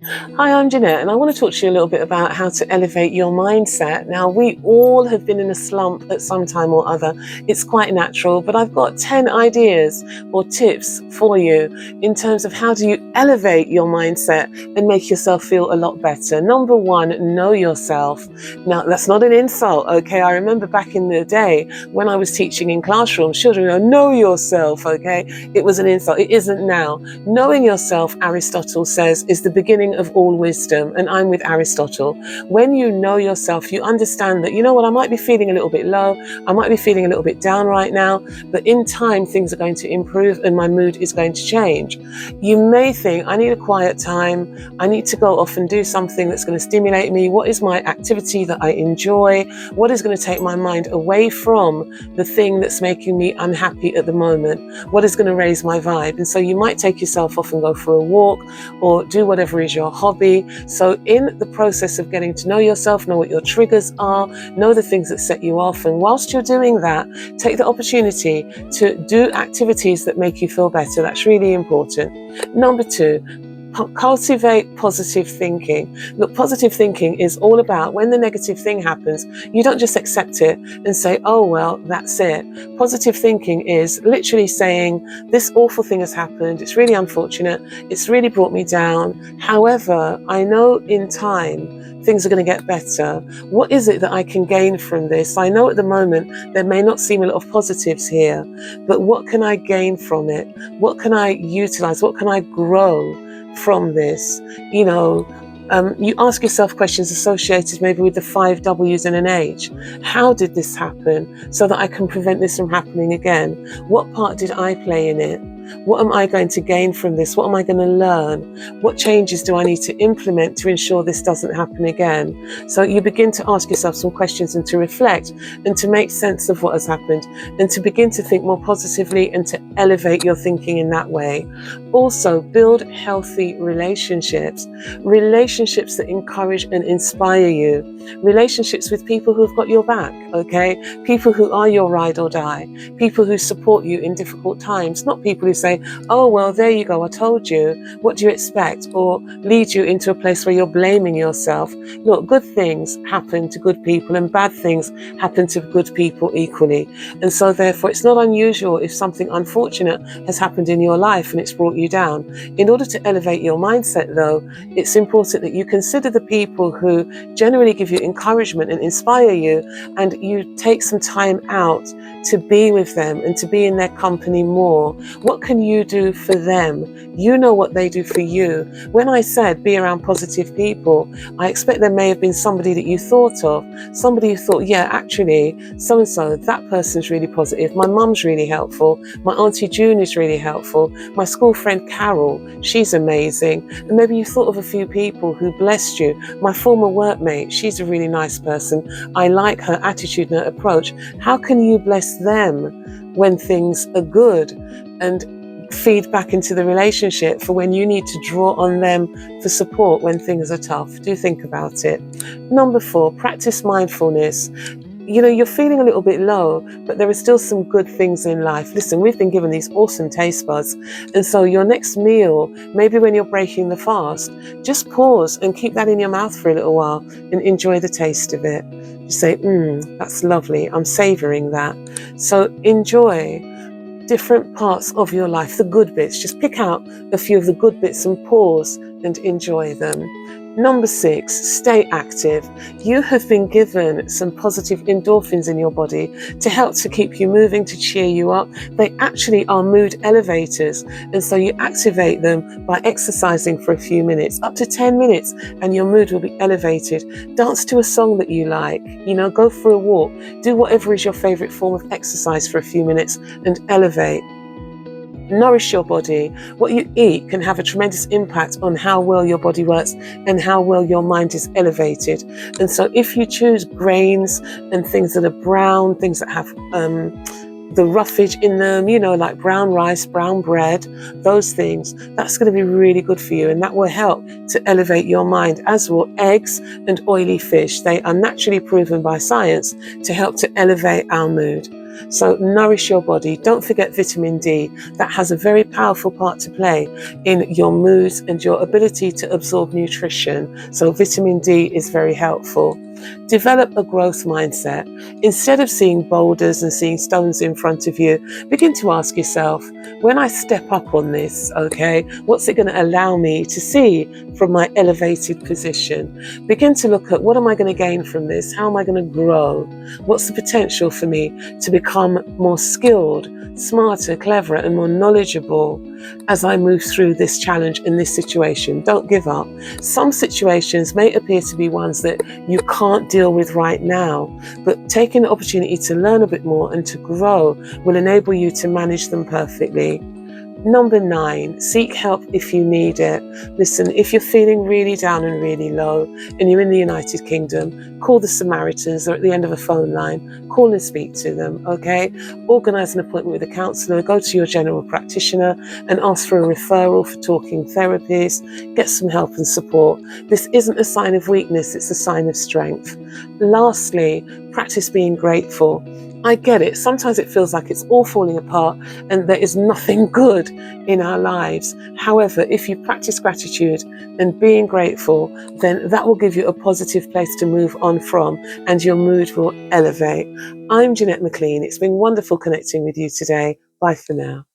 Hi, I'm Janette, and I want to talk to you a little bit about how to elevate your mindset. Now, we all have been in a slump at some time or other. It's quite natural, but I've got 10 ideas or tips for you in terms of how do you elevate your mindset and make yourself feel a lot better. Number one, know yourself. Now, that's not an insult, okay? I remember back in the day when I was teaching in classrooms, children know yourself, okay? It was an insult. It isn't now. Knowing yourself, Aristotle says, is the beginning of all wisdom, and I'm with Aristotle. When you know yourself, you understand that, you know what, I might be feeling a little bit low, I might be feeling a little bit down right now, but in time things are going to improve and my mood is going to change. You may think, I need a quiet time, I need to go off and do something that's going to stimulate me. What is my activity that I enjoy? What is going to take my mind away from the thing that's making me unhappy at the moment? What is going to raise my vibe? And so you might take yourself off and go for a walk or do whatever is your hobby. So in the process of getting to know yourself, know what your triggers are, know the things that set you off. And whilst you're doing that, take the opportunity to do activities that make you feel better. That's really important. Number two, cultivate positive thinking. Look, positive thinking is all about when the negative thing happens, you don't just accept it and say, oh, well, that's it. Positive thinking is literally saying, this awful thing has happened. It's really unfortunate. It's really brought me down. However, I know in time, things are going to get better. What is it that I can gain from this? I know at the moment there may not seem a lot of positives here, but what can I gain from it? What can I utilize? What can I grow from this? You ask yourself questions associated maybe with the 5 W's and an H. How did this happen so that I can prevent this from happening again? What part did I play in it? What am I going to gain from this? What am I going to learn? What changes do I need to implement to ensure this doesn't happen again? So you begin to ask yourself some questions and to reflect and to make sense of what has happened and to begin to think more positively and to elevate your thinking in that way. Also, build healthy relationships that encourage and inspire you, relationships with people who've got your back, okay? People who are your ride or die, people who support you in difficult times, not people who say, oh, well, there you go, I told you, what do you expect? Or lead you into a place where you're blaming yourself. Look, good things happen to good people and bad things happen to good people equally. And so therefore, it's not unusual if something unfortunate has happened in your life and it's brought you down. In order to elevate your mindset, though, it's important that you consider the people who generally give you encouragement and inspire you, and you take some time out to be with them and to be in their company more. What can you do for them? You know what they do for you. When I said be around positive people, I expect there may have been somebody that you thought of, somebody who thought, yeah, actually, so-and-so, that person's really positive. My mum's really helpful. My Auntie June is really helpful. My school friend Carol, she's amazing. And maybe you thought of a few people who blessed you. My former workmate, she's a really nice person. I like her attitude and her approach. How can you bless them when things are good and feed back into the relationship for when you need to draw on them for support when things are tough? Do think about it. Number 4, practice mindfulness. You're feeling a little bit low, but there are still some good things in life. Listen, we've been given these awesome taste buds. And so your next meal, maybe when you're breaking the fast, just pause and keep that in your mouth for a little while and enjoy the taste of it. You say, that's lovely. I'm savoring that. So enjoy different parts of your life, the good bits. Just pick out a few of the good bits and pause and enjoy them. Number 6, stay active. You have been given some positive endorphins in your body to help to keep you moving, to cheer you up. They actually are mood elevators. And so you activate them by exercising for a few minutes, up to 10 minutes, and your mood will be elevated. Dance to a song that you like, go for a walk, do whatever is your favorite form of exercise for a few minutes and elevate. Nourish your body. What you eat can have a tremendous impact on how well your body works and how well your mind is elevated. And so if you choose grains and things that are brown, things that have the roughage in them, like brown rice, brown bread, those things, that's going to be really good for you. And that will help to elevate your mind, as will eggs and oily fish. They are naturally proven by science to help to elevate our mood. So nourish your body. Don't forget vitamin D. That has a very powerful part to play in your moods and your ability to absorb nutrition. So vitamin D is very helpful. Develop a growth mindset. Instead of seeing boulders and seeing stones in front of you, begin to ask yourself, when I step up on this, okay, what's it going to allow me to see from my elevated position? Begin to look at, what am I going to gain from this? How am I going to grow? What's the potential for me to become more skilled, smarter, cleverer, and more knowledgeable as I move through this challenge in this situation? Don't give up. Some situations may appear to be ones that you can't deal with right now, but taking the opportunity to learn a bit more and to grow will enable you to manage them perfectly. Number 9, seek help if you need it. Listen, if you're feeling really down and really low and you're in the United Kingdom, call the Samaritans. Or at the end of a phone line. Call and speak to them, okay? Organise an appointment with a counsellor, go to your general practitioner and ask for a referral for talking therapies. Get some help and support. This isn't a sign of weakness, it's a sign of strength. Lastly, practice being grateful. I get it. Sometimes it feels like it's all falling apart and there is nothing good in our lives. However, if you practice gratitude and being grateful, then that will give you a positive place to move on from and your mood will elevate. I'm Janette McLean. It's been wonderful connecting with you today. Bye for now.